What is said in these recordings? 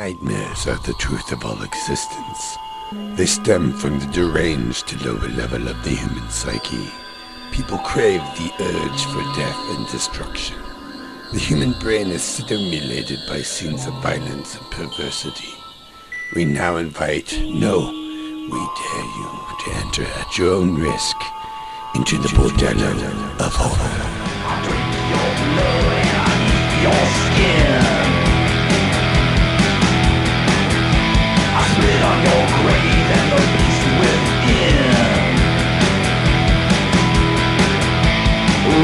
Nightmares are the truth of all existence. They stem from the deranged to lower level of the human psyche. People crave the urge for death and destruction. The human brain is stimulated by scenes of violence and perversity. We now invite, no, we dare you to enter at your own risk into the bordello of horror. I drink your blood and I eat your skin. I spit on your grave and the beast within.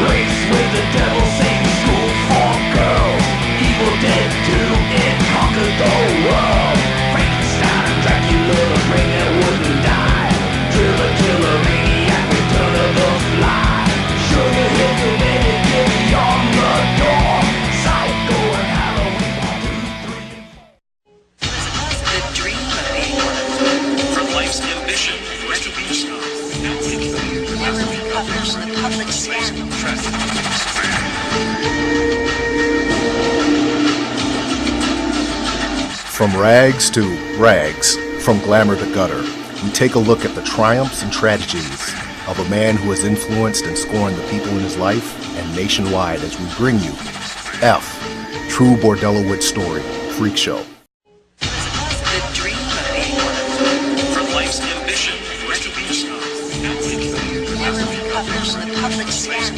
Race with the devil, same school for girls. Evil Dead 2, it conquered the world. Frankenstein and Dracula, the brain that wouldn't die. Driller, killer, maniac, return of the fly. Sugar hit the minute, get beyond the door. Psycho and Halloween, 1, 2, 3, and 4. The dream movie. From life's ambition, retribution, Memory published in the public scan. From rags to rags, from glamour to gutter, we take a look at the triumphs and tragedies of a man who has influenced and scorned the people in his life and nationwide as we bring you F, True Bordellowood Story, Freakshow. The dream movie. from life's ambition, retribution, Memory published in the public scan.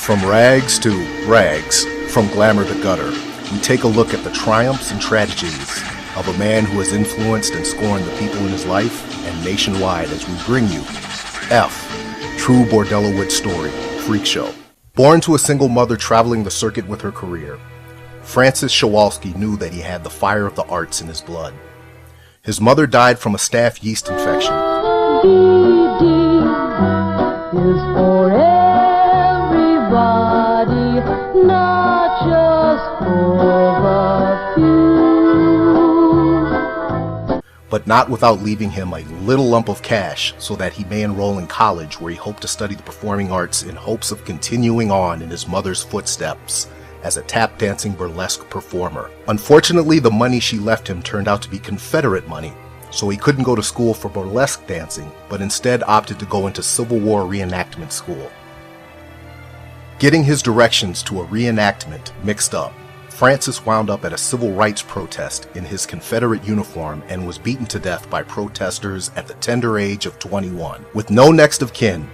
From rags to rags, from glamour to gutter, we take a look at the triumphs and tragedies of a man who has influenced and scorned the people in his life and nationwide as we bring you F, True Bordellowood Story, Freakshow. Born to a single mother traveling the circuit with her career, Francis Shawalski knew that he had the fire of the arts in his blood. His mother died from a staph yeast infection. Is for everybody, not just for the few. But not without leaving him a little lump of cash so that he may enroll in college, where he hoped to study the performing arts in hopes of continuing on in his mother's footsteps as a tap dancing burlesque performer. Unfortunately, the money she left him turned out to be Confederate money, so he couldn't go to school for burlesque dancing, but instead opted to go into Civil War reenactment school. Getting his directions to a reenactment mixed up, Francis wound up at a civil rights protest in his Confederate uniform and was beaten to death by protesters at the tender age of 21. With no next of kin,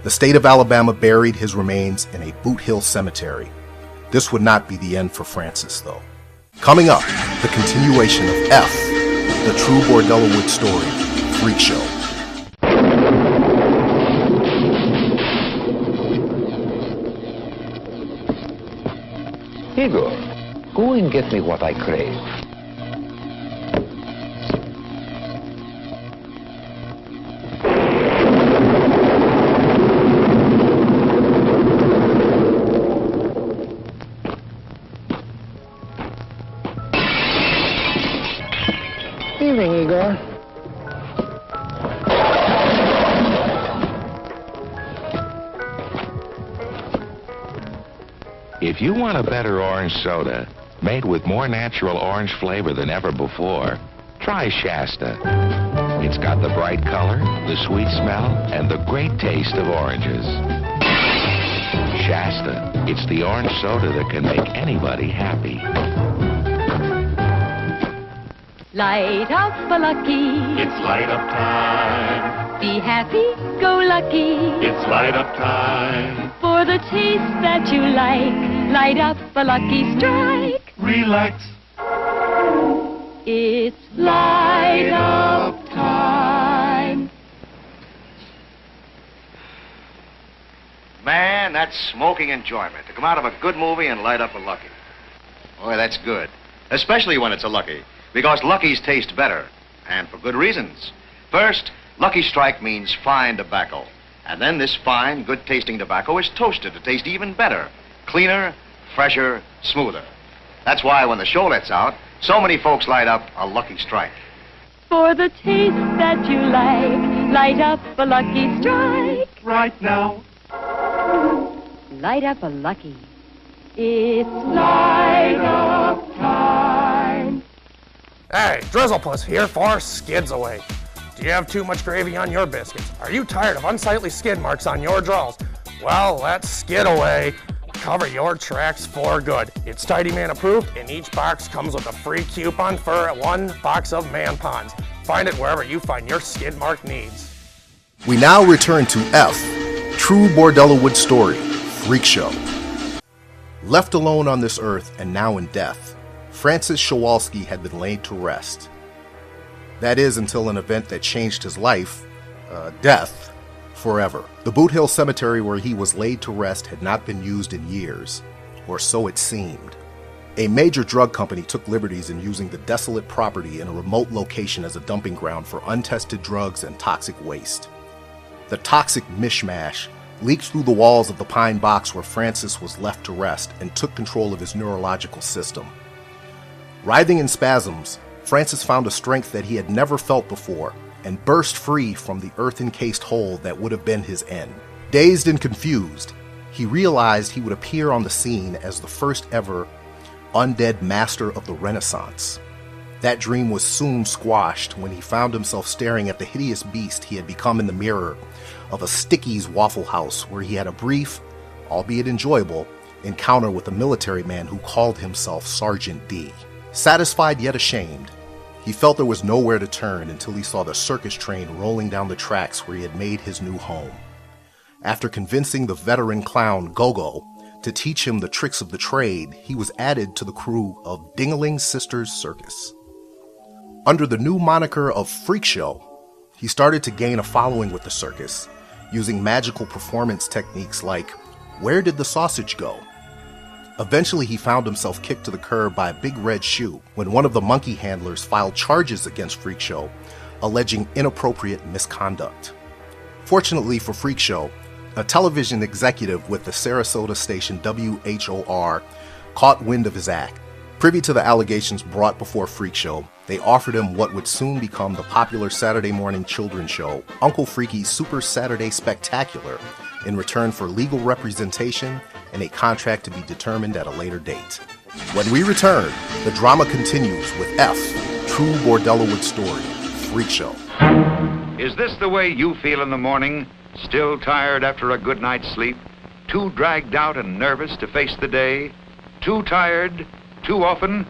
the state of Alabama buried his remains in a Boot Hill cemetery. This would not be the end for Francis, though. Coming up, the continuation of F, the True Bordellowood Story, Freakshow. Igor, go and get me what I crave. Evening, Igor. If you want a better orange soda, made with more natural orange flavor than ever before, try Shasta. It's got the bright color, the sweet smell, and the great taste of oranges. Shasta, it's the orange soda that can make anybody happy. Light up a lucky, it's light up time. be happy, go lucky. It's light up time. For the taste that you like, light up a lucky strike. Relax. It's light up time. Man, that's smoking enjoyment. To come out of a good movie and light up a Lucky. Boy, that's good. Especially when it's a Lucky. Because Luckies taste better. And for good reasons. First, Lucky Strike means fine tobacco. And then this fine, good-tasting tobacco is toasted to taste even better. Cleaner, fresher, smoother. That's why when the show lets out, so many folks light up a Lucky Strike. For the taste that you like, light up a lucky strike. Right now. light up a Lucky. It's light up time. Hey, Drizzlepuss here for Skids Away. Do you have too much gravy on your biscuits? Are you tired of unsightly skid marks on your drawers? Well, let's skid away. Cover your tracks for good. It's Tidy Man approved, and each box comes with a free coupon for 1 box of Man Ponds. Find it wherever you find your skid mark needs. We now return to F, True Bordellowood Story, Freakshow. Left alone on this earth and now in death, Francis Kowalski had been laid to rest. That is, until an event that changed his life, death, forever. The Boot Hill Cemetery where he was laid to rest had not been used in years, or so it seemed. A major drug company took liberties in using the desolate property in a remote location as a dumping ground for untested drugs and toxic waste. The toxic mishmash leaked through the walls of the pine box where Francis was left to rest and took control of his neurological system. Writhing in spasms, Francis found a strength that he had never felt before and burst free from the earth-encased hole that would have been his end. Dazed and confused, he realized he would appear on the scene as the first ever undead master of the Renaissance. That dream was soon squashed when he found himself staring at the hideous beast he had become in the mirror of a Sticky's Waffle House, where he had a brief, albeit enjoyable, encounter with a military man who called himself Sergeant D. Satisfied yet ashamed, he felt there was nowhere to turn until he saw the circus train rolling down the tracks where he had made his new home. After convincing the veteran clown Gogo to teach him the tricks of the trade, he was added to the crew of Dingaling Sisters Circus. Under the new moniker of Freakshow, he started to gain a following with the circus, using magical performance techniques like, "Where did the sausage go?" Eventually, he found himself kicked to the curb by a big red shoe when one of the monkey handlers filed charges against Freakshow, alleging inappropriate misconduct. Fortunately for Freakshow, a television executive with the Sarasota station WHOR caught wind of his act. Privy to the allegations brought before Freakshow, they offered him what would soon become the popular Saturday morning children's show, Uncle Freaky's Super Saturday Spectacular, in return for legal representation and a contract to be determined at a later date. When we return, the drama continues with F, True Bordellowood Story, Freakshow. Is this the way you feel in the morning? Still tired after a good night's sleep? Too dragged out and nervous to face the day? Too tired? Too often?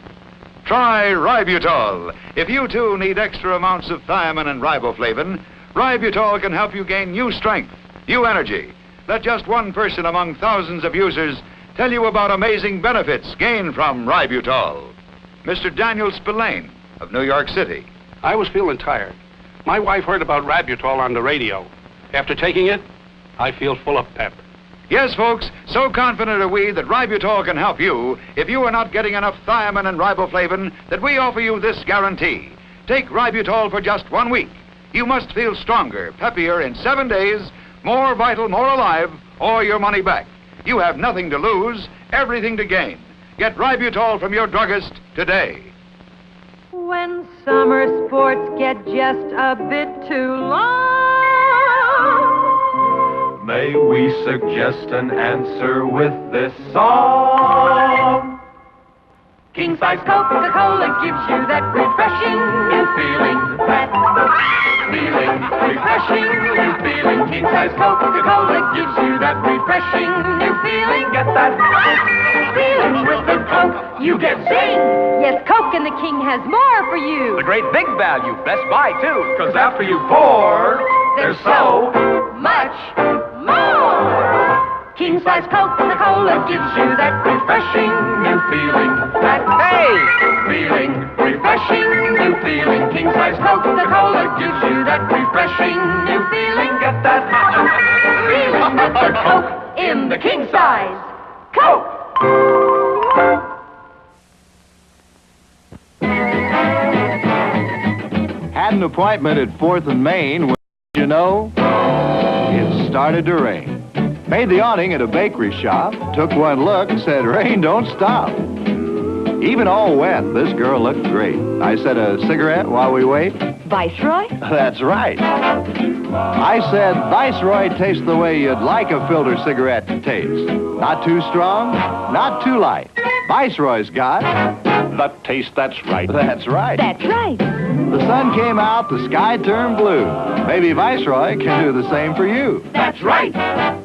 Try Ributol. If you too need extra amounts of thiamine and riboflavin, Ributol can help you gain new strength, new energy. Let just one person among thousands of users tell you about amazing benefits gained from Ributol. Mr. Daniel Spillane of New York City. I was feeling tired. My wife heard about Ributol on the radio. After taking it, I feel full of pep. Yes, folks, so confident are we that Ributol can help you if you are not getting enough thiamine and riboflavin that we offer you this guarantee. Take Ributol for just 1 week. You must feel stronger, peppier in 7 days, more vital, more alive, or your money back. You have nothing to lose, everything to gain. Get Ributol from your druggist today. When summer sports get just a bit too long, may we suggest an answer with this song? King-size Coca-Cola gives you that refreshing new feeling. That feeling, refreshing new feeling. King-size Coca-Cola gives you that refreshing new feeling. Get that feeling with the Coke, you get zing. Yes, Coke and the King has more for you. The great big value, best buy too. Cause after you pour, there's so much more. King-size Coca-Cola gives you that refreshing new feeling. That feeling, refreshing new feeling. King-size Coca-Cola gives you that refreshing new feeling. Get that feeling with the Coke in the king-size Coke. Had an appointment at 4th and Main when, you know, it started to rain. Made the awning at a bakery shop, took one look and said, "Rain, don't stop." Even all wet, this girl looked great. I said, "A cigarette while we wait?" Viceroy? That's right. I said Viceroy tastes the way you'd like a filter cigarette to taste. Not too strong, not too light. Viceroy's got the taste that's right. That's right. That's right. The sun came out, the sky turned blue. Maybe Viceroy can do the same for you. That's right.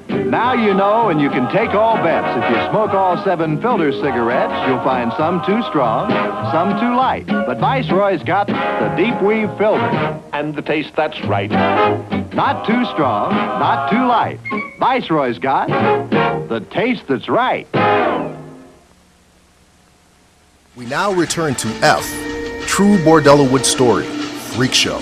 Now you know, and you can take all bets. If you smoke all 7 filter cigarettes, you'll find some too strong, some too light. But Viceroy's got the deep weave filter. And the taste that's right. Not too strong, not too light. Viceroy's got the taste that's right. We now return to F, True Bordellowood Story, Freakshow.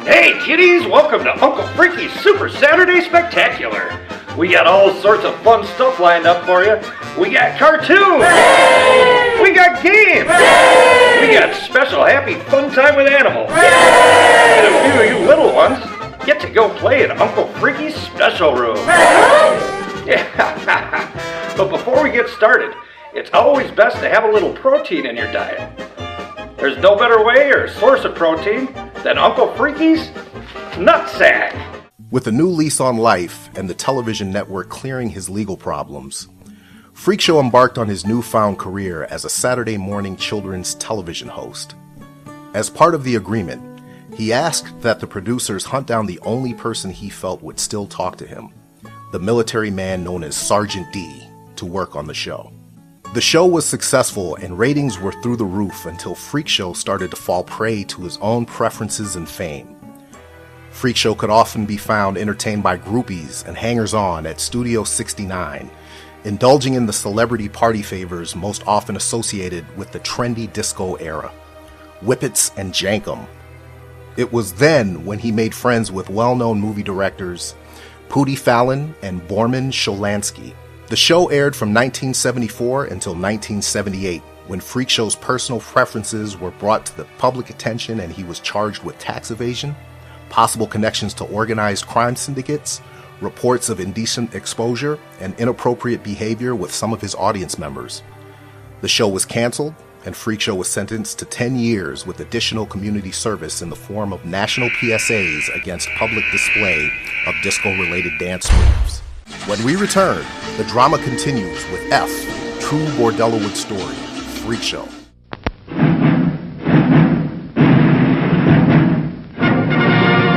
Hey, kiddies, welcome to Uncle Freaky's Super Saturday Spectacular. We got all sorts of fun stuff lined up for you. We got cartoons. Hey! We got games. Hey! We got special happy fun time with animals. Hey! And a few of you little ones get to go play in Uncle Freaky's special room. Yeah. But before we get started, it's always best to have a little protein in your diet. There's no better way or source of protein than Uncle Freaky's nutsack. With a new lease on life and the television network clearing his legal problems, Freakshow embarked on his newfound career as a Saturday morning children's television host. As part of the agreement, he asked that the producers hunt down the only person he felt would still talk to him, the military man known as Sergeant D, to work on the show. The show was successful and ratings were through the roof until Freakshow started to fall prey to his own preferences and fame. Freakshow could often be found entertained by groupies and hangers-on at Studio 69, indulging in the celebrity party favors most often associated with the trendy disco era, whippets and jankum. It was then when he made friends with well-known movie directors Pootie Fallon and Borman Sholansky. The show aired from 1974 until 1978, when Freakshow's personal preferences were brought to the public attention and he was charged with tax evasion, possible connections to organized crime syndicates, reports of indecent exposure, and inappropriate behavior with some of his audience members. The show was canceled, and Freakshow was sentenced to 10 years with additional community service in the form of national PSAs against public display of disco-related dance moves. When we return, the drama continues with F, True Bordellowood Story, Freakshow.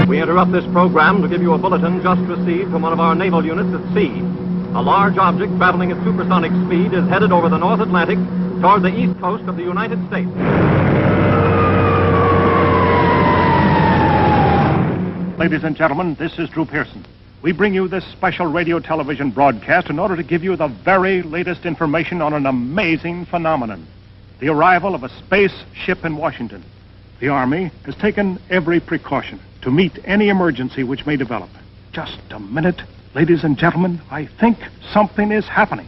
We interrupt this program to give you a bulletin just received from one of our naval units at sea. A large object traveling at supersonic speed is headed over the North Atlantic toward the east coast of the United States. Ladies and gentlemen, this is Drew Pearson. We bring you this special radio television broadcast in order to give you the very latest information on an amazing phenomenon, the arrival of a space ship in Washington. The Army has taken every precaution to meet any emergency which may develop. Just a minute, ladies and gentlemen, I think something is happening.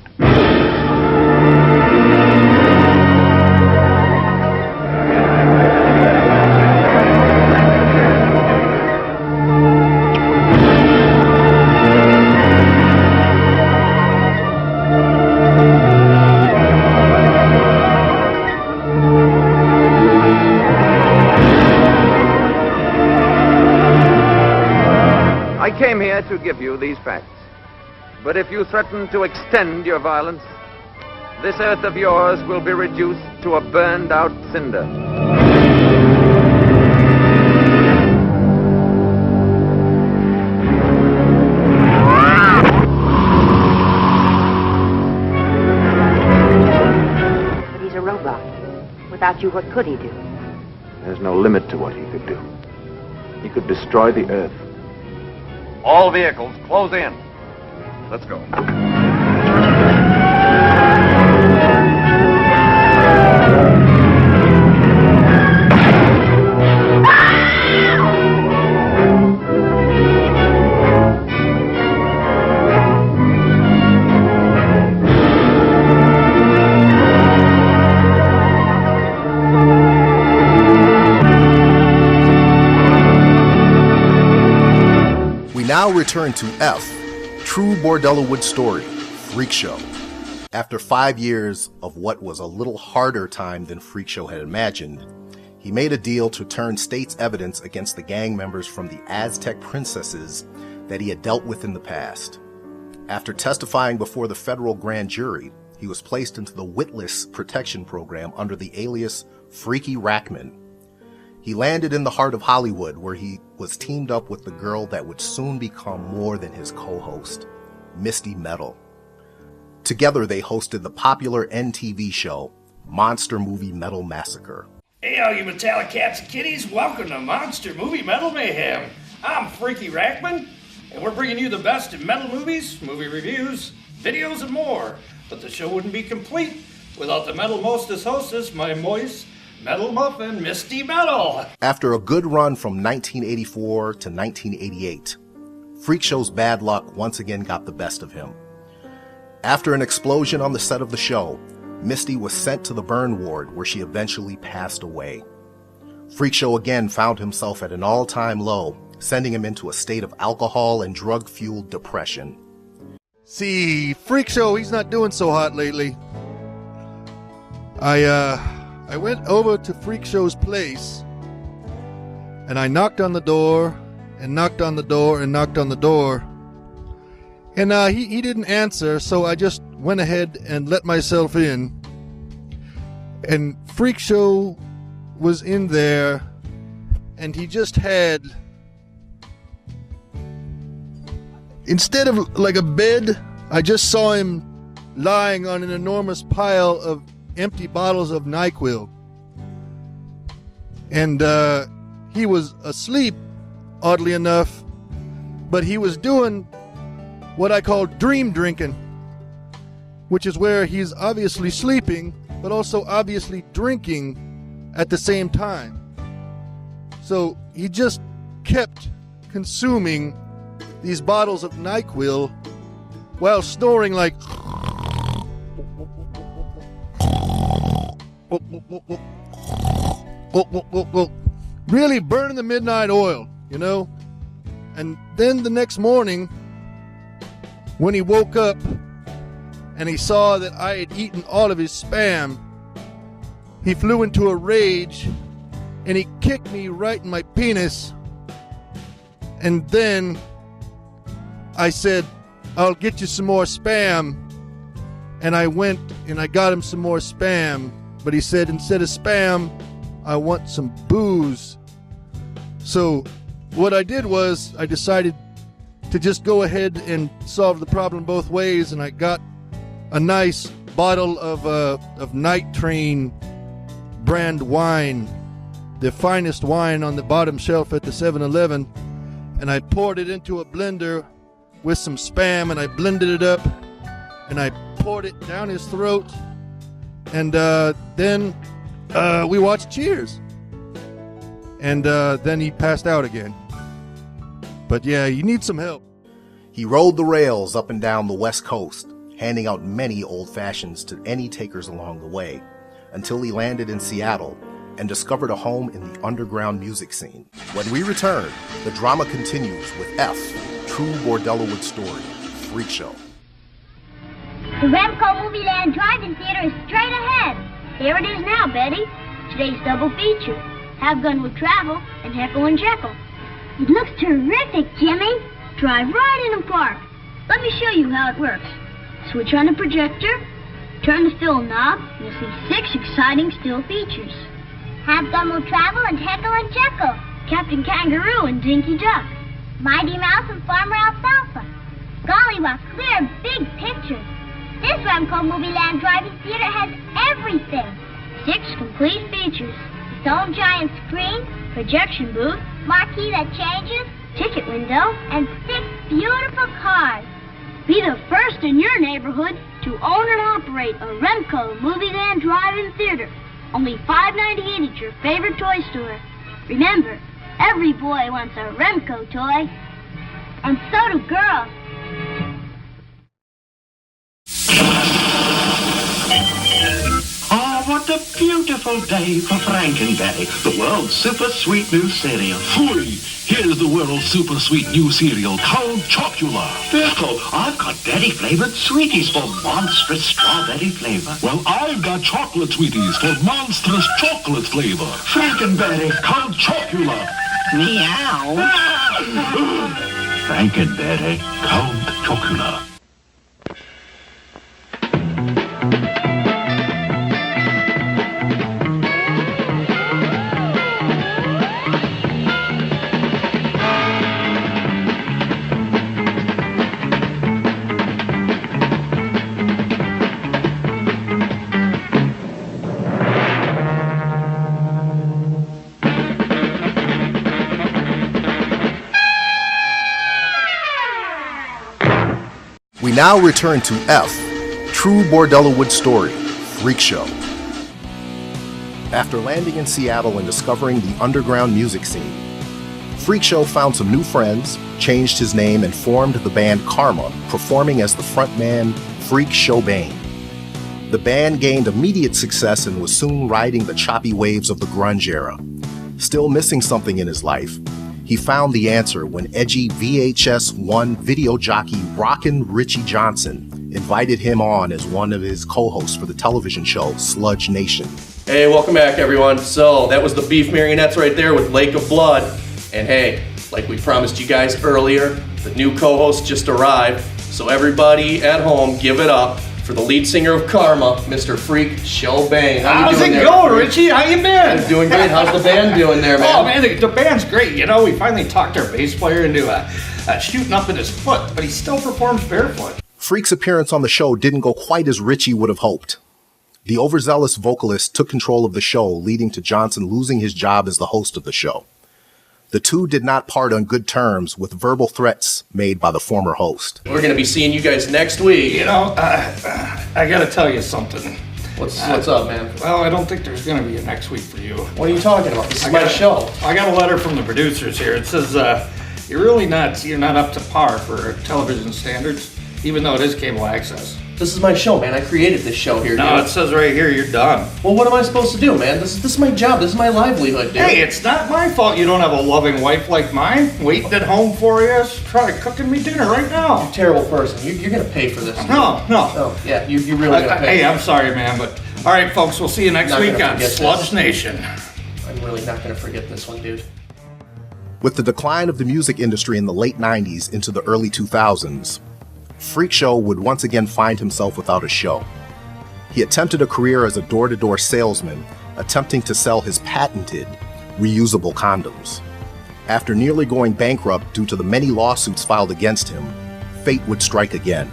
I came here to give you these facts. But if you threaten to extend your violence, this earth of yours will be reduced to a burned-out cinder. But he's a robot. Without you, what could he do? There's no limit to what he could do. He could destroy the earth. All vehicles, close in. Let's go. Now return to F, True Bordellowood Story, Freakshow. After 5 years of what was a little harder time than Freakshow had imagined, He made a deal to turn state's evidence against the gang members from the Aztec princesses that he had dealt with in the past. After testifying before the federal grand jury, he was placed into the Witless Protection Program under the alias Freaky Rackman. He landed in the heart of Hollywood, where he was teamed up with the girl that would soon become more than his co-host, Misty Metal. Together they hosted the popular NTV show, Monster Movie Metal Massacre. Hey, all you metallic cats and kitties, welcome to Monster Movie Metal Mayhem. I'm Freaky Rackman, and we're bringing you the best in metal movies, movie reviews, videos, and more. But the show wouldn't be complete without the metal hostess, my moist metal muffin, Misty Metal. After a good run from 1984 to 1988, Freakshow's bad luck once again got the best of him. After an explosion on the set of the show, Misty was sent to the burn ward, where she eventually passed away. Freakshow again found himself at an all-time low, sending him into a state of alcohol and drug-fueled depression. See, Freakshow, he's not doing so hot lately. I went over to Freakshow's place, and I knocked on the door, and knocked on the door, and knocked on the door. And he didn't answer, so I just went ahead and let myself in. And Freakshow was in there, and he just had, instead of like a bed, I just saw him lying on an enormous pile of empty bottles of NyQuil. And he was asleep, oddly enough, but he was doing what I call dream drinking, which is where he's obviously sleeping, but also obviously drinking at the same time. So he just kept consuming these bottles of NyQuil while snoring like really burning the midnight oil, you know? And then the next morning, when he woke up and he saw that I had eaten all of his Spam, he flew into a rage and he kicked me right in my penis. And then I said, I'll get you some more Spam. And I went and I got him some more Spam. But he said, instead of Spam, I want some booze. So what I did was I decided to just go ahead and solve the problem both ways, and I got a nice bottle of Night Train brand wine, the finest wine on the bottom shelf at the 7-Eleven, and I poured it into a blender with some Spam, and I blended it up, and I poured it down his throat, and then we watched Cheers, and then he passed out again. But yeah, you need some help. He rode the rails up and down the West Coast, handing out many old fashions to any takers along the way, until he landed in Seattle and discovered a home in the underground music scene. When we return, the drama continues with F, True Bordellowood Story, Freakshow. The Remco Movie Land Drive-In Theater is straight ahead. Here it is now, Betty. Today's double feature, Have Gun Will Travel and Heckle and Jekyll. It looks terrific, Jimmy. Drive right in and park. Let me show you how it works. Switch on the projector, turn the film knob, and you'll see 6 exciting still features. Have Gun Will Travel and Heckle and Jekyll. Captain Kangaroo and Dinky Duck. Mighty Mouse and Farmer Alfalfa. Golly, what clear, big pictures. This Remco Movie Land Drive-In Theater has everything. 6 complete features. Its own giant screen, projection booth, marquee that changes, ticket window, and 6 beautiful cars. Be the first in your neighborhood to own and operate a Remco Movie Land Drive-In Theater. Only $5.98 at your favorite toy store. Remember, every boy wants a Remco toy. And so do girls. I want the Beautiful day for Frankenberry, the world's super sweet new cereal. Phooey! Here's the world's super sweet new cereal, Count Chocula. Birko, I've got berry-flavored sweeties for monstrous strawberry flavor. Well, I've got chocolate sweeties for monstrous chocolate flavor. Frankenberry, Count Chocula. meow. Frankenberry, Count Chocula. We now return to F, True Bordellowood Story, Freakshow. After landing in Seattle and discovering the underground music scene, Freakshow found some new friends, changed his name, and formed the band Karma, performing as the frontman Freakshow Bane. The band gained immediate success and was soon riding the choppy waves of the grunge era. Still missing something in his life, he found the answer when edgy VHS-1 video jockey Rockin' Richie Johnson invited him on as one of his co-hosts for the television show Sludge Nation. Hey, welcome back, everyone. So, that was the Beef Marionettes right there with Lake of Blood. And hey, like we promised you guys earlier, the new co-host just arrived. So everybody at home, give it up for the lead singer of Karma, Mr. Freakshow Bane. How's it going, Richie? How you been? I'm doing great. How's the band doing there, man? Oh, man, the band's great. You know, we finally talked our bass player into shooting up in his foot, but he still performs barefoot. Freak's appearance on the show didn't go quite as Richie would have hoped. The overzealous vocalist took control of the show, leading to Johnson losing his job as the host of the show. The two did not part on good terms, with verbal threats made by the former host. We're going to be seeing you guys next week. You know, I got to tell you something. What's up, man? Well, I don't think there's going to be a next week for you. What are you talking about? This is my show. I got a letter from the producers here. It says you're not up to par for television standards, even though it is cable access. This is my show, man. I created this show here, No, dude. it says right here you're done. Well, what am I supposed to do, man? This is my job. This is my livelihood, dude. Hey, it's not my fault you don't have a loving wife like mine waiting at home for you. Try cooking me dinner right now. You're a terrible person. You're going to pay for this. No. Oh, yeah, you really going to pay. Hey, I'm sorry, man, but all right, folks, we'll see you next week on Sludge Nation. I'm really not going to forget this one, dude. With the decline of the music industry in the late 90s into the early 2000s, Freakshow would once again find himself without a show. He attempted a career as a door-to-door salesman, attempting to sell his patented, reusable condoms. After nearly going bankrupt due to the many lawsuits filed against him, fate would strike again.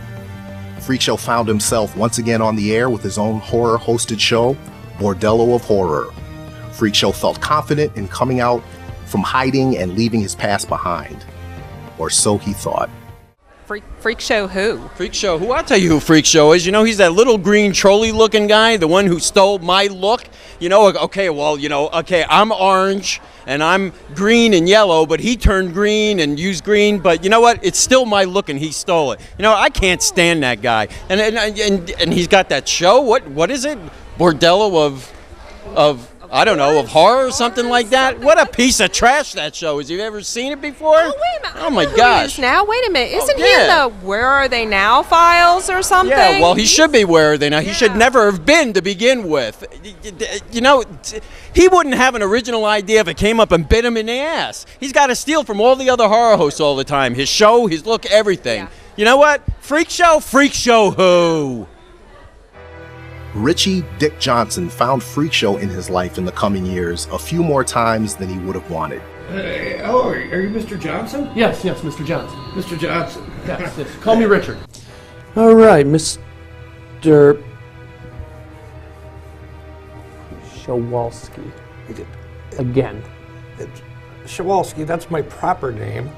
Freakshow found himself once again on the air with his own horror-hosted show, Bordello of Horror. Freakshow felt confident in coming out from hiding and leaving his past behind. Or so he thought. Freakshow who? Freakshow who? I'll tell you who Freakshow is. You know, he's that little green trolley-looking guy, the one who stole my look. You know, okay, I'm orange and I'm green and yellow, but he turned green and used green. But you know what? It's still my look, and he stole it. You know, I can't stand that guy. And he's got that show. What is it? Bordello of I don't know, of horror or something like that. What a piece of trash that show is. Have you ever seen it before? Oh, wait a minute. Oh, my gosh. Now, wait a minute. Isn't he in the Where Are They Now files or something? Yeah, well, he should be Where Are They Now. He should never have been to begin with. You know, he wouldn't have an original idea if it came up and bit him in the ass. He's got to steal from all the other horror hosts all the time. His show, his look, everything. Yeah. You know what? Freakshow who? Richie Dick Johnson found Freakshow in his life in the coming years a few more times than he would have wanted. Are you Mr. Johnson? Yes, Mr. Johnson. Mr. Johnson. Yes. Call me Richard. All right, Mr. Shawalski. Again. Shawalski, that's my proper name.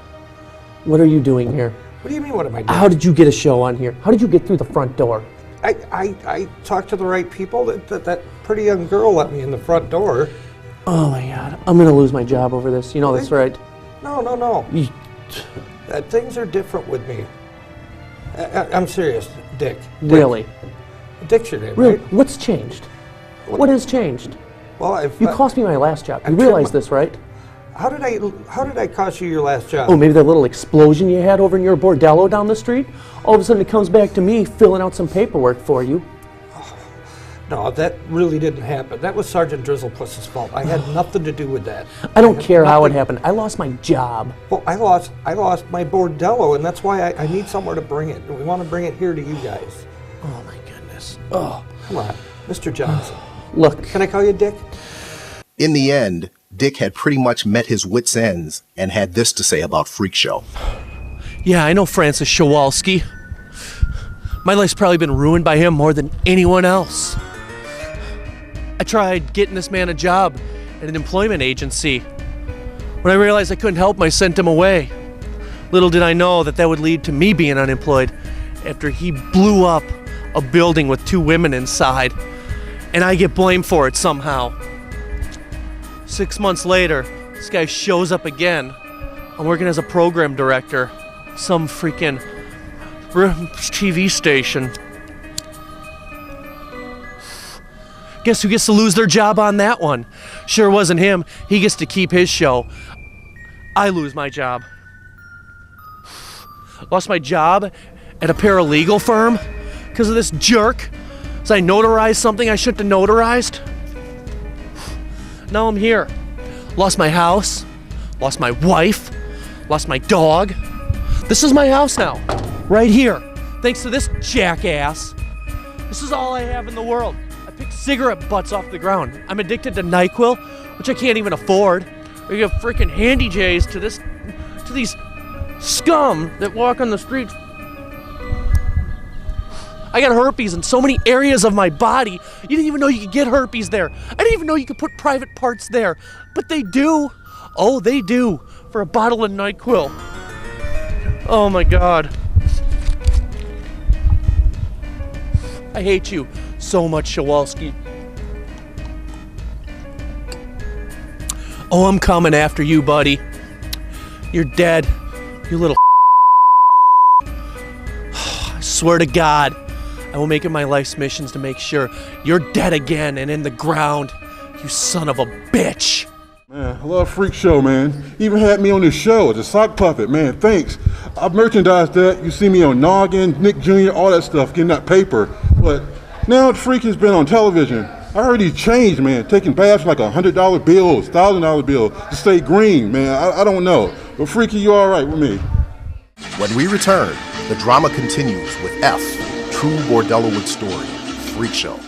What are you doing here? What do you mean, what am I doing? How did you get a show on here? How did you get through the front door? I talked to the right people. That pretty young girl let me in the front door. Oh my God, I'm gonna lose my job over this. You know that's right. No. Things are different with me. I'm serious, Dick. Really? Dick's your name, Really? right? What's changed? What has changed? Well, You cost me my last job. You realize this, right? How did I cost you your last job? Oh, maybe that little explosion you had over in your bordello down the street? All of a sudden it comes back to me filling out some paperwork for you. No, that really didn't happen. That was Sergeant Drizzlepuss's fault. I had nothing to do with that. I don't care how it happened. I lost my job. Well, I lost my bordello, and that's why I need somewhere to bring it. We want to bring it here to you guys. Oh my goodness. Oh, come on, Mr. Johnson. Look, can I call you Dick? In the end, Dick had pretty much met his wits' ends and had this to say about Freakshow. Yeah, I know Francis Shawalski. My life's probably been ruined by him more than anyone else. I tried getting this man a job at an employment agency. When I realized I couldn't help him, I sent him away. Little did I know that that would lead to me being unemployed after he blew up a building with 2 women inside, and I get blamed for it somehow. 6 months later, this guy shows up again. I'm working as a program director, some freaking TV station. Guess who gets to lose their job on that one? Sure wasn't him. He gets to keep his show. I lose my job. Lost my job at a paralegal firm because of this jerk. So I notarized something I shouldn't have notarized. Now I'm here. Lost my house, lost my wife, lost my dog. This is my house now, right here. Thanks to this jackass. This is all I have in the world. I pick cigarette butts off the ground. I'm addicted to NyQuil, which I can't even afford. We give freaking Handy J's to these scum that walk on the streets. I got herpes in so many areas of my body. You didn't even know you could get herpes there. I didn't even know you could put private parts there. But they do. Oh, they do. For a bottle of NyQuil. Oh my God. I hate you so much, Shawalski. Oh, I'm coming after you, buddy. You're dead. You little I swear to God, I will make it my life's missions to make sure you're dead again and in the ground. You son of a bitch. Man, I love Freakshow, man. You even had me on this show as a sock puppet, man. Thanks. I've merchandised that. You see me on Noggin, Nick Jr., all that stuff, getting that paper. But now the Freak has been on television. I already changed, man. Taking baths like $100 bills, $1,000 bills to stay green, man. I don't know. But Freaky, you all right with me? When we return, the drama continues with F, True Bordellowood Story, Freakshow.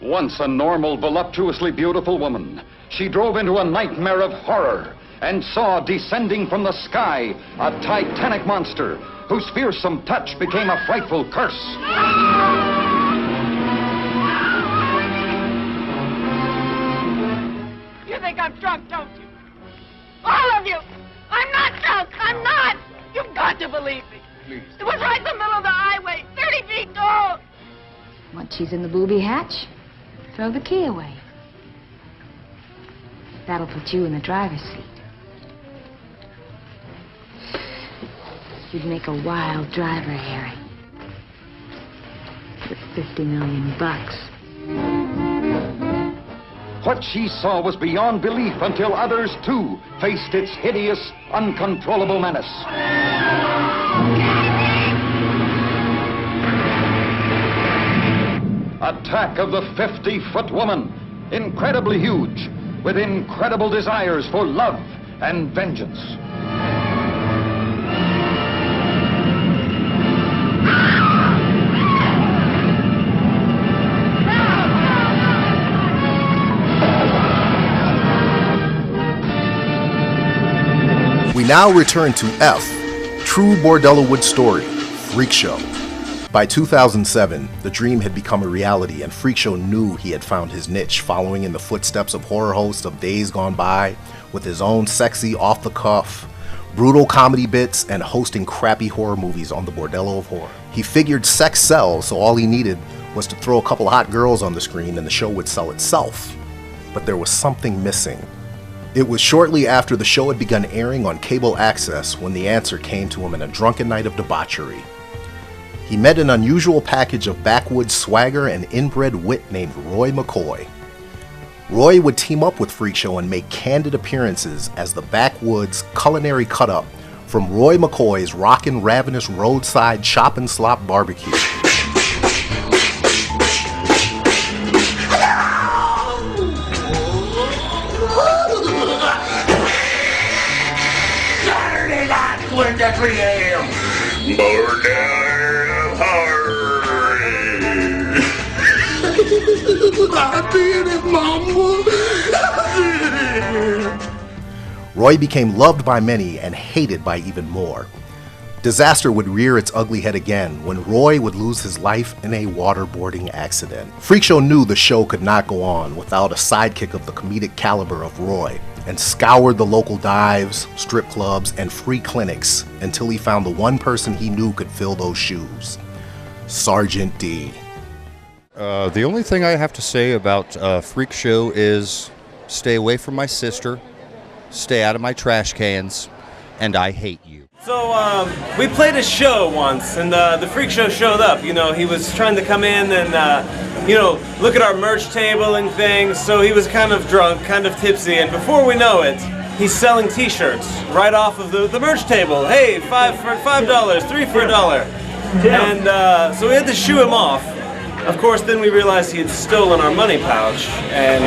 Once a normal, voluptuously beautiful woman, she drove into a nightmare of horror and saw descending from the sky a titanic monster whose fearsome touch became a frightful curse. You think I'm drunk, don't you? All of you! I'm not drunk! I'm not! You've got to believe me. Please. It was right in the middle of the highway, 30 feet tall. Once she's in the booby hatch, throw the key away. That'll put you in the driver's seat. You'd make a wild driver, Harry. With $50 million. What she saw was beyond belief until others, too, faced its hideous, uncontrollable menace. Attack of the 50-foot woman, incredibly huge, with incredible desires for love and vengeance. We now return to F, True Bordellowood Story, Freakshow. By 2007, the dream had become a reality, and Freakshow knew he had found his niche, following in the footsteps of horror hosts of days gone by, with his own sexy, off-the-cuff, brutal comedy bits, and hosting crappy horror movies on the Bordello of Horror. He figured sex sells, so all he needed was to throw a couple hot girls on the screen and the show would sell itself. But there was something missing. It was shortly after the show had begun airing on cable access when the answer came to him in a drunken night of debauchery. He met an unusual package of backwoods swagger and inbred wit named Roy McCoy. Roy would team up with Freakshow and make candid appearances as the backwoods culinary cut-up from Roy McCoy's rockin' ravenous roadside chop and slop barbecue. Saturday night, 20 to 3 a.m. Bordello of Horror. I did it, Mama. Roy became loved by many and hated by even more. Disaster would rear its ugly head again when Roy would lose his life in a waterboarding accident. Freakshow knew the show could not go on without a sidekick of the comedic caliber of Roy, and scoured the local dives, strip clubs, and free clinics until he found the one person he knew could fill those shoes: Sergeant D. The only thing I have to say about Freakshow is stay away from my sister, stay out of my trash cans, and I hate you. So we played a show once, and the Freak Show showed up. You know, he was trying to come in and, you know, look at our merch table and things. So he was kind of drunk, kind of tipsy, and before we know it, he's selling T-shirts right off of the merch table. Hey, $5 for $5, $3 for $1. And so we had to shoo him off. Of course, then we realized he had stolen our money pouch, and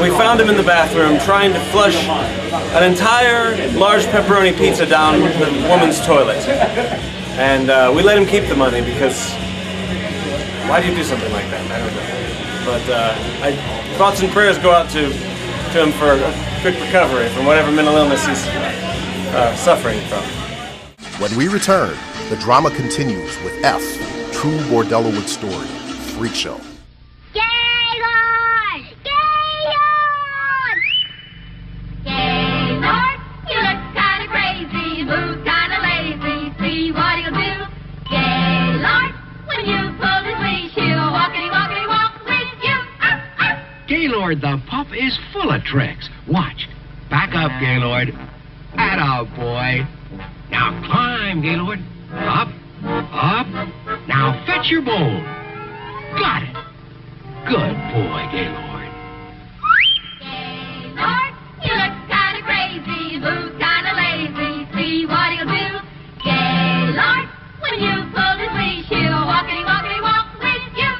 we found him in the bathroom trying to flush an entire large pepperoni pizza down the woman's toilet. And we let him keep the money because why do you do something like that? I don't know. But thoughts and prayers go out to him for a quick recovery from whatever mental illness he's suffering from. When we return, the drama continues with F, true Bordellowood story, Freakshow. Gaylord! Gaylord! Gaylord, you look kinda crazy, move kinda lazy, see what he'll do. Gaylord, when you pull his leash, he'll walkity walk with you. Gaylord the pup is full of tricks. Watch. Back up, Gaylord. Atta boy. Now climb, Gaylord. Up. Up. Now fetch your bowl. Got it. Good boy, Gaylord. Gaylord, you look kinda crazy, move kinda lazy, see what he'll do. Gaylord, when you pull his leash, he'll walkity walk with you.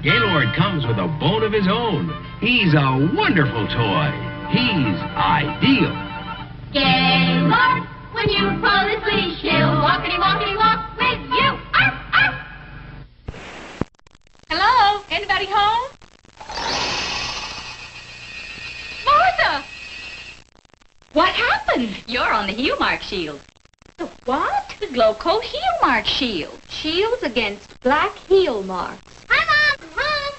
Gaylord comes with a bone of his own. He's a wonderful toy. He's ideal. Gaylord, when you pull his leash, he'll walkity walk with you. Hello? Anybody home? Martha! What happened? You're on the heel mark shield. The what? The Glowco heel mark shield. Shields against black heel marks. Hi, Mom. Home.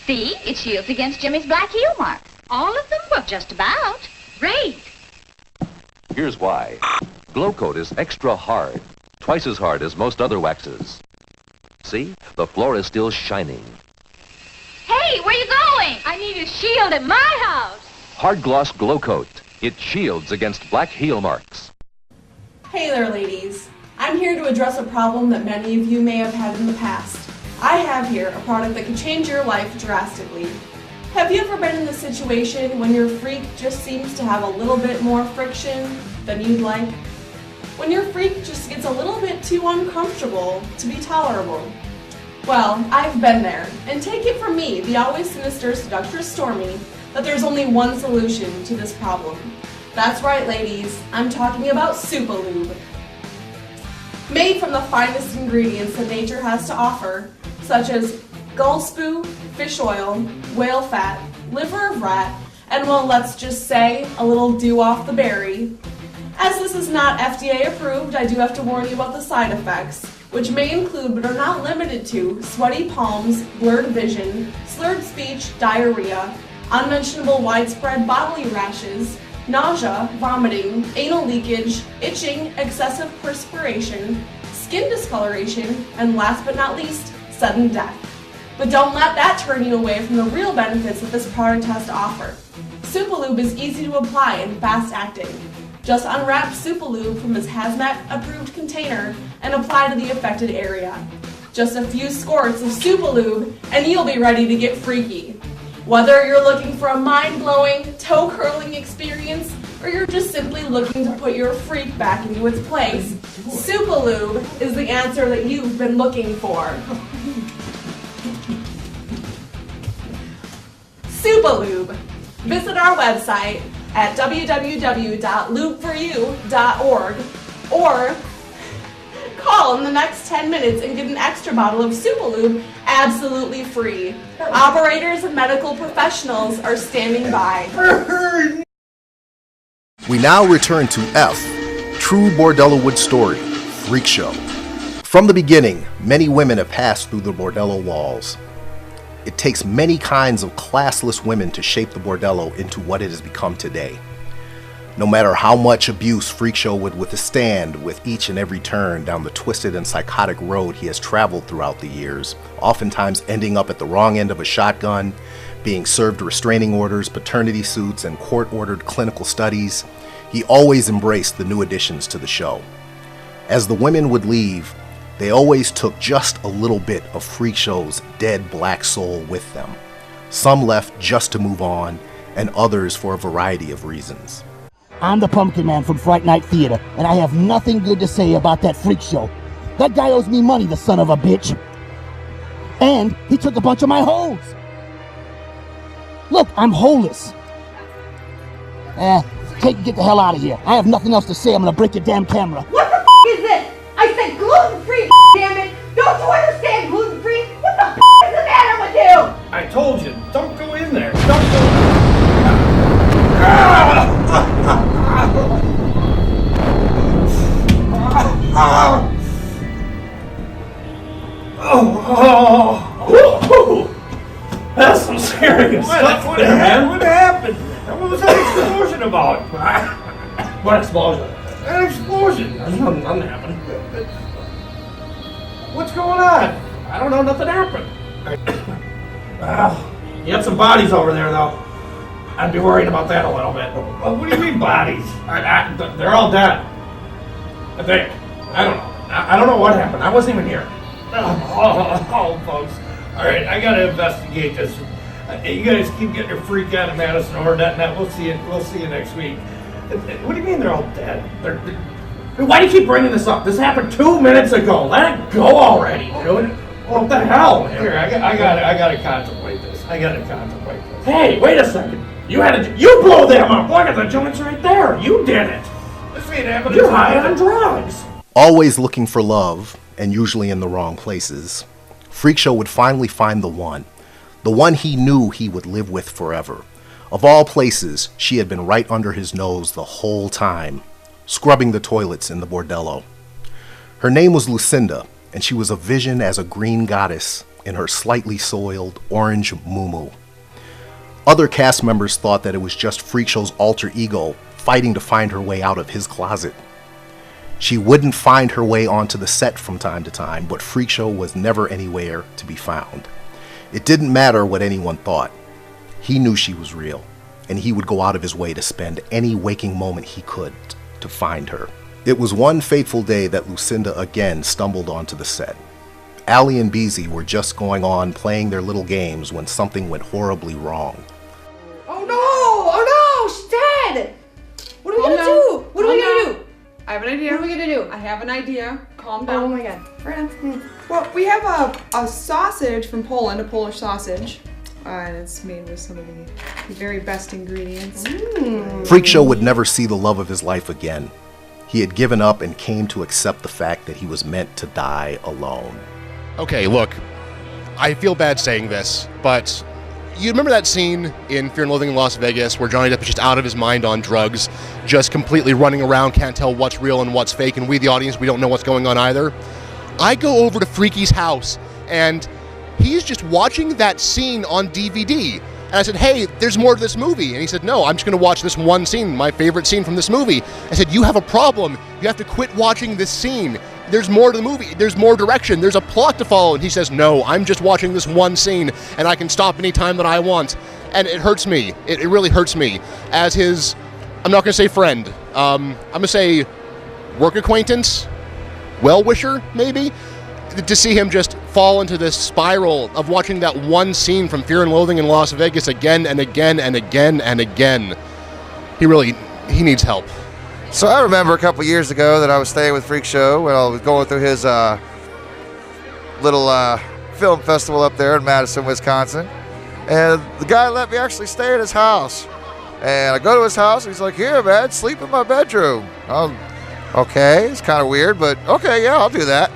See? It shields against Jimmy's black heel marks. All of them? Well, just about. Great. Here's why. Glowcoat is extra hard, twice as hard as most other waxes. See? The floor is still shining. Hey, where you going? I need a shield at my house. Hard gloss Glowcoat. It shields against black heel marks. Hey there, ladies. I'm here to address a problem that many of you may have had in the past. I have here a product that could change your life drastically. Have you ever been in the situation when your freak just seems to have a little bit more friction than you'd like? When your freak just gets a little bit too uncomfortable to be tolerable? Well, I've been there, and take it from me, the always sinister seductress Stormy, that there's only one solution to this problem. That's right, ladies, I'm talking about Supalube. Made from the finest ingredients that nature has to offer, such as gull spoo, fish oil, whale fat, liver of rat, and well, let's just say, a little dew off the berry. As this is not FDA approved, I do have to warn you about the side effects, which may include but are not limited to sweaty palms, blurred vision, slurred speech, diarrhea, unmentionable widespread bodily rashes, nausea, vomiting, anal leakage, itching, excessive perspiration, skin discoloration, and last but not least, sudden death. But don't let that turn you away from the real benefits that this product has to offer. Supalube is easy to apply and fast acting. Just unwrap Supalube from its hazmat approved container and apply to the affected area. Just a few squirts of Supalube and you'll be ready to get freaky. Whether you're looking for a mind-blowing, toe-curling experience or you're just simply looking to put your freak back into its place, Supalube is the answer that you've been looking for. Supalube. Visit our website at www.lubeforyou.org or call in the next 10 minutes and get an extra bottle of Supalube absolutely free. Operators and medical professionals are standing by. We now return to F, True Bordellowood Story, Freakshow. From the beginning, many women have passed through the bordello walls. It takes many kinds of classless women to shape the bordello into what it has become today. No matter how much abuse Freakshow would withstand with each and every turn down the twisted and psychotic road he has traveled throughout the years, oftentimes ending up at the wrong end of a shotgun, being served restraining orders, paternity suits, and court-ordered clinical studies, he always embraced the new additions to the show. As the women would leave, they always took just a little bit of Freakshow's dead black soul with them. Some left just to move on, and others for a variety of reasons. I'm the Pumpkin Man from Fright Night Theater, and I have nothing good to say about that freak show. That guy owes me money, the son of a bitch. And he took a bunch of my hoes. Look, I'm holeless. Get the hell out of here. I have nothing else to say. I'm gonna break your damn camera. What the is this? I said gluten-free, damn it! Don't you understand gluten-free? What the is the matter with you? I told you, don't go in there. Don't go. That's some serious stuff. What happened? What was that explosion about? What explosion? An explosion. There's nothing happened. What's going on? I don't know. Nothing happened. You had some bodies over there, though. I'd be worried about that a little bit. What do you mean bodies? They're all dead. I think. I don't know. I don't know what happened. I wasn't even here. Oh, folks. All right, I gotta investigate this. You guys keep getting your freak out of MadisonHorror.net. We'll see you next week. What do you mean they're all dead? Why do you keep bringing this up? This happened 2 minutes ago. Let it go already, dude. What the hell, man? Here, I gotta contemplate this. Hey, wait a second. You blew them up. Look at the joints right there. You did it. This ain't happening. You're high on drugs. Always looking for love, and usually in the wrong places, Freakshow would finally find the one he knew he would live with forever. Of all places, she had been right under his nose the whole time, scrubbing the toilets in the bordello. Her name was Lucinda, and she was a vision as a green goddess in her slightly soiled orange muumuu. Other cast members thought that it was just Freakshow's alter ego fighting to find her way out of his closet. She wouldn't find her way onto the set from time to time, but Freakshow was never anywhere to be found. It didn't matter what anyone thought. He knew she was real, and he would go out of his way to spend any waking moment he could to find her. It was one fateful day that Lucinda again stumbled onto the set. Allie and Beezy were just going on playing their little games when something went horribly wrong. Oh no, she's dead! What are we gonna do? What are we gonna do? I have an idea. What are we gonna do? I have an idea. Calm down. Oh my god. Well, we have a sausage from Poland, a Polish sausage. And it's made with some of the very best ingredients. Freakshow would never see the love of his life again. He had given up and came to accept the fact that he was meant to die alone. Okay, look, I feel bad saying this, but you remember that scene in Fear and Loathing in Las Vegas where Johnny Depp is just out of his mind on drugs, just completely running around, can't tell what's real and what's fake, and we, the audience, we don't know what's going on either? I go over to Freaky's house, and he's just watching that scene on DVD, And I said, hey, there's more to this movie. And he said, no, I'm just going to watch this one scene, my favorite scene from this movie. I said, you have a problem. You have to quit watching this scene. There's more to the movie. There's more direction. There's a plot to follow. And he says, no, I'm just watching this one scene, and I can stop anytime that I want. And it hurts me. It really hurts me. As his, I'm not going to say friend, I'm going to say work acquaintance, well-wisher, maybe, to see him just fall into this spiral of watching that one scene from Fear and Loathing in Las Vegas again and again and again and again. He needs help. So I remember a couple years ago that I was staying with Freakshow when I was going through his little film festival up there in Madison, Wisconsin. And the guy let me actually stay at his house. And I go to his house and he's like, here, man, sleep in my bedroom. Okay, it's kind of weird, but okay, yeah, I'll do that.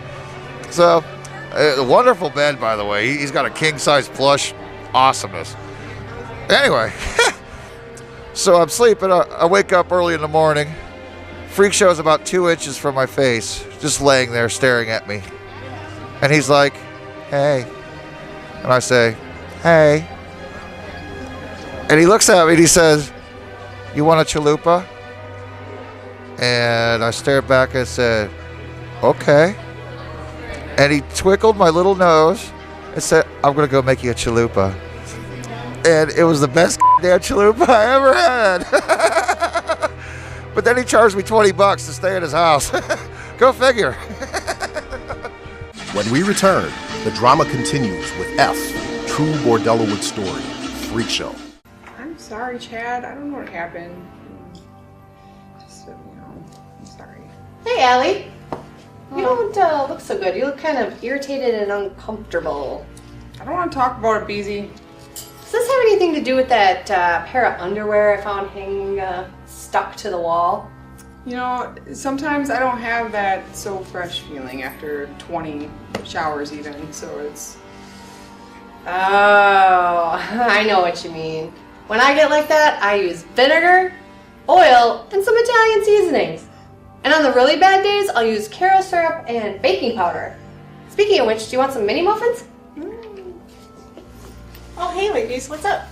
So, a wonderful bed, by the way. He's got a king-size plush awesomeness. Anyway, so I'm sleeping. I wake up early in the morning. Freakshow is about 2 inches from my face, just laying there staring at me. And he's like, hey. And I say, hey. And he looks at me and he says, you want a chalupa? And I stared back and said, okay. And he twinkled my little nose and said, I'm going to go make you a chalupa. And it was the best damn chalupa I ever had. But then he charged me $20 to stay at his house. Go figure. When we return, the drama continues with F, True Bordellowood Story, Freakshow. I'm sorry, Chad. I don't know what happened. Just, I'm sorry. Hey, Allie. You don't look so good. You look kind of irritated and uncomfortable. I don't want to talk about it, Beezy. Does this have anything to do with that pair of underwear I found hanging stuck to the wall? You know, sometimes I don't have that so fresh feeling after 20 showers even, so it's... Oh, I know what you mean. When I get like that, I use vinegar, oil, and some Italian seasonings. And on the really bad days, I'll use Caro syrup and baking powder. Speaking of which, do you want some mini muffins? Oh, hey ladies, what's up?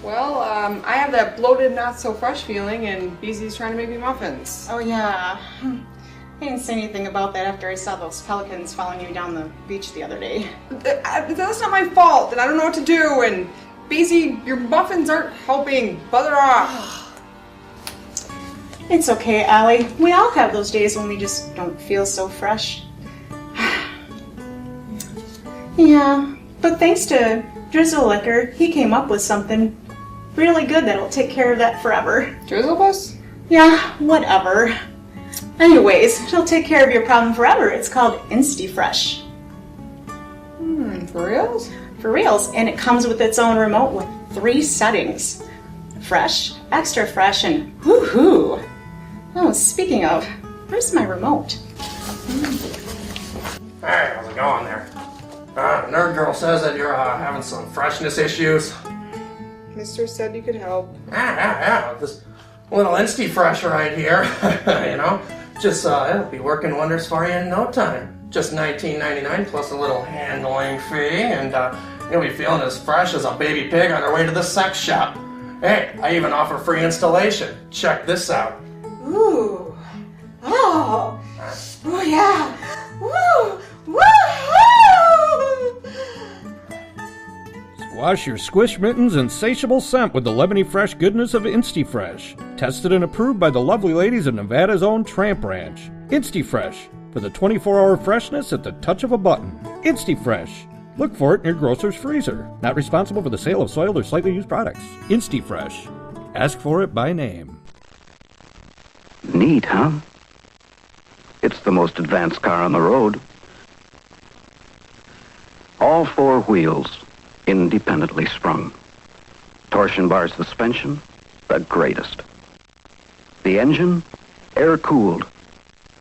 Well, I have that bloated, not so fresh feeling, and Beezy's trying to make me muffins. Oh yeah. I didn't say anything about that after I saw those pelicans following you down the beach the other day. That's not my fault, and I don't know what to do, and Beezy, your muffins aren't helping. Bother off. It's okay, Allie. We all have those days when we just don't feel so fresh. Yeah, but thanks to Drizzle Liquor, he came up with something really good that'll take care of that forever. Drizzle Bus? Yeah, whatever. Anyways, it'll take care of your problem forever. It's called InstiFresh. For reals? For reals, and it comes with its own remote with 3 settings. Fresh, extra fresh, and woohoo! Oh, speaking of, where's my remote? Hey, how's it going there? Nerd Girl says that you're having some freshness issues. Mister said you could help. Yeah, this little InstiFresh right here, you know, just it'll be working wonders for you in no time. Just $19.99 plus a little handling fee, and you'll be feeling as fresh as a baby pig on her way to the sex shop. Hey, I even offer free installation. Check this out. Ooh. Oh. Oh yeah. Woo. Woo. Squash your squish mittens insatiable scent with the lemony fresh goodness of InstiFresh. Tested and approved by the lovely ladies of Nevada's own Tramp Ranch. InstiFresh, for the 24-hour freshness at the touch of a button. InstiFresh. Look for it in your grocer's freezer. Not responsible for the sale of soiled or slightly used products. InstiFresh. Ask for it by name. Neat, huh? It's the most advanced car on the road. All 4 wheels independently sprung. Torsion bar suspension, the greatest. The engine, air-cooled,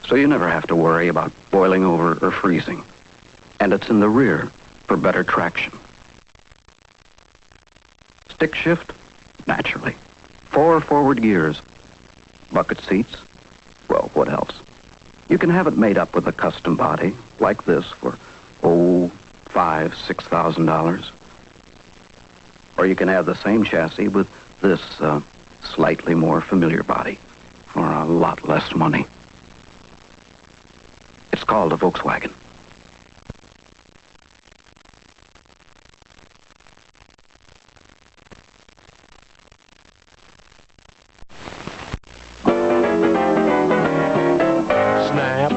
so you never have to worry about boiling over or freezing. And it's in the rear for better traction. Stick shift, naturally. 4 forward gears. Bucket seats, well, what else? You can have it made up with a custom body, like this, for, $5,000, $6,000. Or you can have the same chassis with this slightly more familiar body for a lot less money. It's called a Volkswagen. Snap,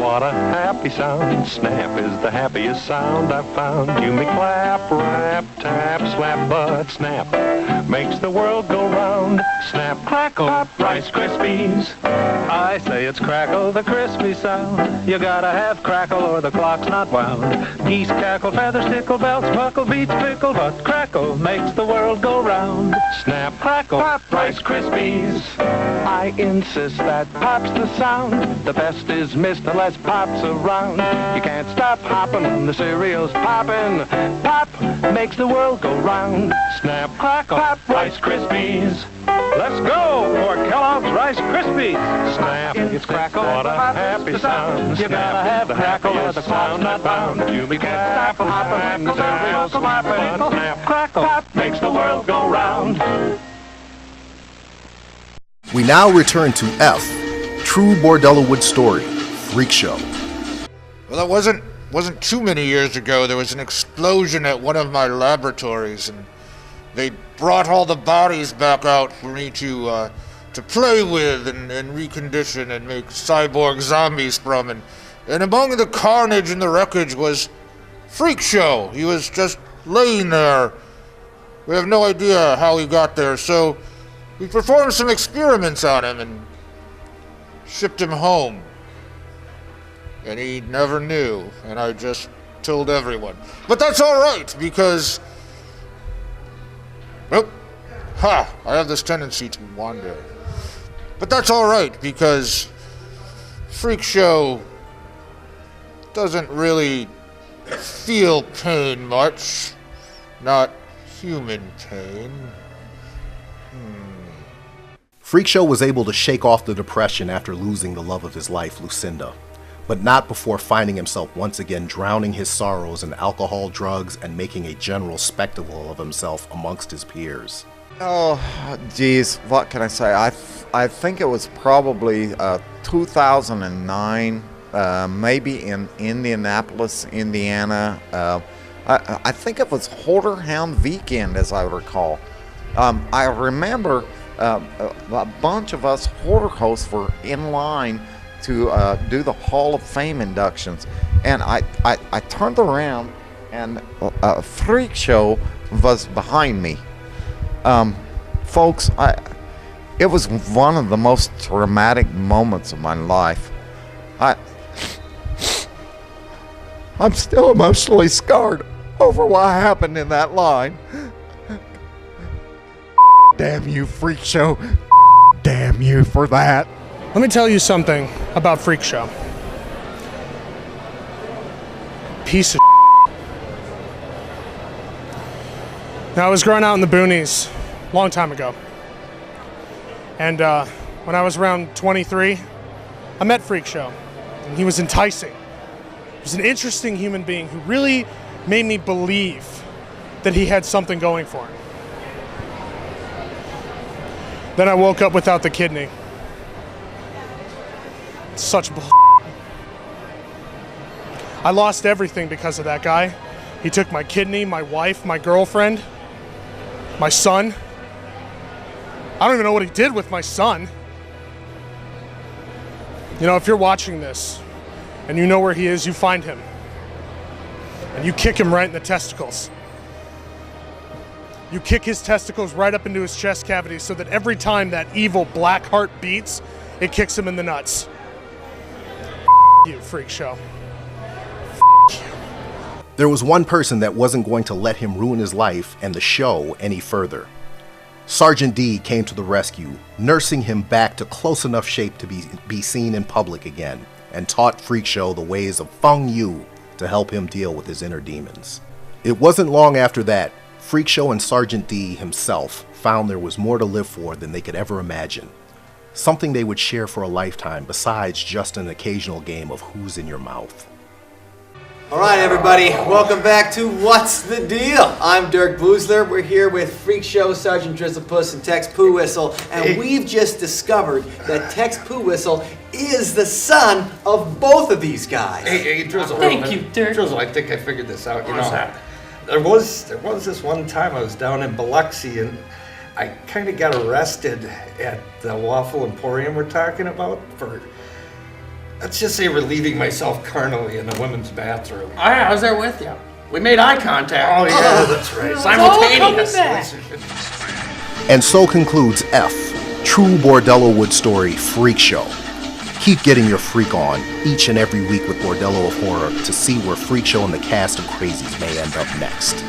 what a happy sound. Snap is the happiest sound I've found. You may clap, rap, tap, slap, but snap makes the world go round. Snap, crackle, pop, Rice Krispies. I say it's crackle, the crispy sound. You gotta have crackle or the clock's not wound. Geese cackle, feathers tickle, bells buckle, beats pickle, but crackle makes the world go round. Snap, crackle, pop, Rice Krispies. I insist that pop's the sound. The best is missed unless pop's around. You can't stop hopping when the cereal's popping. Pop makes the world go round. Snap, crackle, pop, Rice Krispies. Let's go for Kellogg's Rice Krispies. Snap, it's crackle, what a happy sound. You gotta have crackle or the clock's not bound. You can't stop hopping when the cereal's popping. Snap, crackle, pop makes the world go round. We now return to F, True Bordellowood Story, Freakshow. Well, that wasn't too many years ago. There was an explosion at one of my laboratories, and they brought all the bodies back out for me to play with and recondition and make cyborg zombies from. And among the carnage and the wreckage was Freakshow. He was just laying there. We have no idea how he got there, so we performed some experiments on him and shipped him home. And he never knew, and I just told everyone. But that's all right, because I have this tendency to wander. But that's all right, because Freakshow doesn't really feel pain much. Not human pain. Freakshow was able to shake off the depression after losing the love of his life, Lucinda, but not before finding himself once again drowning his sorrows in alcohol, drugs, and making a general spectacle of himself amongst his peers. Oh, geez, what can I say? I think it was probably 2009, maybe in Indianapolis, Indiana. I think it was Holderhound Weekend, as I recall. I remember a bunch of us Hoarder hosts were in line to do the Hall of Fame inductions, and I turned around and Freakshow was behind me. Folks, it was one of the most traumatic moments of my life. I'm still emotionally scarred over what happened in that line. Damn you, Freakshow. Damn you for that. Let me tell you something about Freakshow. Piece of Now, I was growing out in the boonies a long time ago. And when I was around 23, I met Freakshow. And he was enticing. He was an interesting human being who really made me believe that he had something going for him. Then I woke up without the kidney. Such bull. I lost everything because of that guy. He took my kidney, my wife, my girlfriend, my son. I don't even know what he did with my son. You know, if you're watching this and you know where he is, you find him. And you kick him right in the testicles. You kick his testicles right up into his chest cavity so that every time that evil black heart beats, it kicks him in the nuts. You, Freakshow. There was one person that wasn't going to let him ruin his life and the show any further. Sergeant D came to the rescue, nursing him back to close enough shape to be seen in public again, and taught Freakshow the ways of Feng Yu to help him deal with his inner demons. It wasn't long after that, Freakshow and Sergeant D himself found there was more to live for than they could ever imagine. Something they would share for a lifetime besides just an occasional game of who's in your mouth. All right, everybody, welcome back to What's the Deal? I'm Dirk Boozler. We're here with Freak Show Sergeant Drizzlepuss and Tex Poo Whistle, and we've just discovered that Tex Poo Whistle is the son of both of these guys. Hey, Drizzle. Thank you, Dirk. Drizzle, I think I figured this out. What's that? There was this one time I was down in Biloxi, and I kind of got arrested at the Waffle Emporium we're talking about for, let's just say, relieving myself carnally in the women's bathroom. I was there with you. We made eye contact. Oh, yeah, that's right. Simultaneous. And so concludes F, True Bordellowood Story Freak Show. Keep getting your freak on each and every week with Bordello of Horror to see where Freak Show and the cast of crazies may end up next.